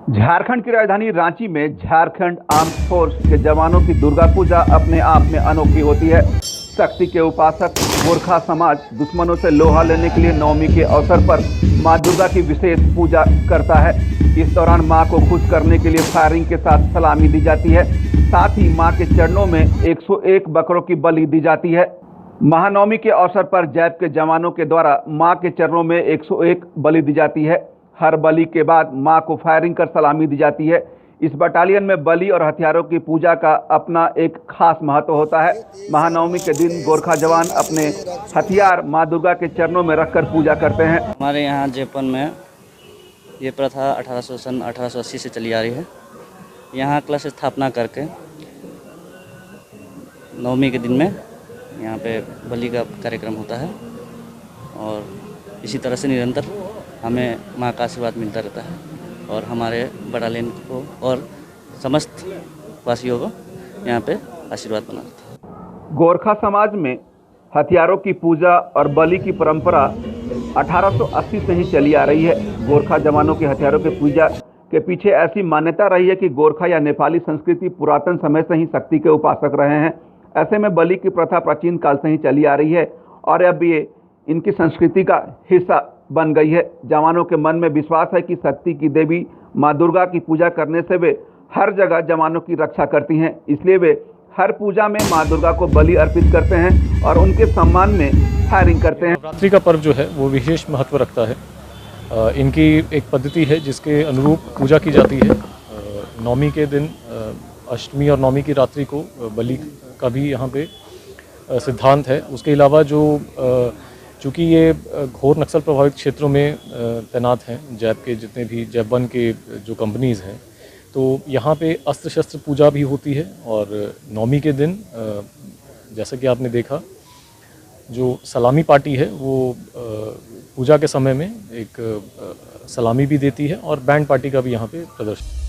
झारखंड की राजधानी रांची में झारखंड आर्म्ड फोर्स के जवानों की दुर्गा पूजा अपने आप में अनोखी होती है। शक्ति के उपासक गोरखा समाज दुश्मनों से लोहा लेने के लिए नवमी के अवसर पर मां दुर्गा की विशेष पूजा करता है। इस दौरान मां को खुश करने के लिए फायरिंग के साथ सलामी दी जाती है। साथ ही मां के चरणों में 101 बकरों की बलि दी जाती है। महानवमी के अवसर पर जैप के जवानों के द्वारा मां के चरणों में 101 बलि दी जाती है। हर बलि के बाद मां को फायरिंग कर सलामी दी जाती है। इस बटालियन में बलि और हथियारों की पूजा का अपना एक खास महत्व होता है। महानवमी के दिन गोरखा जवान अपने हथियार मां दुर्गा के चरणों में रखकर पूजा करते हैं। हमारे यहाँ जयपुर में ये प्रथा 1880 से चली आ रही है। यहाँ कलश स्थापना करके नवमी के दिन में यहाँ पे बलि का कार्यक्रम होता है और इसी तरह से निरंतर हमें माँ का आशीर्वाद मिलता रहता है और हमारे बटालियन को और समस्त वासियों को यहाँ पे आशीर्वाद बना रहता है। गोरखा समाज में हथियारों की पूजा और बलि की परंपरा 1880 से ही चली आ रही है। गोरखा जवानों के हथियारों की पूजा के पीछे ऐसी मान्यता रही है कि गोरखा या नेपाली संस्कृति पुरातन समय से ही शक्ति के उपासक रहे हैं। ऐसे में बलि की प्रथा प्राचीन काल से ही चली आ रही है और अब ये इनकी संस्कृति का हिस्सा बन गई है। जवानों के मन में विश्वास है कि शक्ति की देवी मां दुर्गा की पूजा करने से वे हर जगह जवानों की रक्षा करती हैं। इसलिए वे हर पूजा में मां दुर्गा को बलि अर्पित करते हैं और उनके सम्मान में फायरिंग करते हैं। नवरात्रि का पर्व जो है वो विशेष महत्व रखता है। इनकी एक पद्धति है जिसके अनुरूप पूजा की जाती है। नवमी के दिन अष्टमी और नवमी की रात्रि को बलि का भी यहाँ पे सिद्धांत है। उसके अलावा जो चूँकि ये घोर नक्सल प्रभावित क्षेत्रों में तैनात हैं, जैप के जितने भी जैप वन के जो कंपनीज़ हैं, तो यहाँ पे अस्त्र शस्त्र पूजा भी होती है। और नवमी के दिन जैसा कि आपने देखा, जो सलामी पार्टी है वो पूजा के समय में एक सलामी भी देती है और बैंड पार्टी का भी यहाँ पे प्रदर्शन।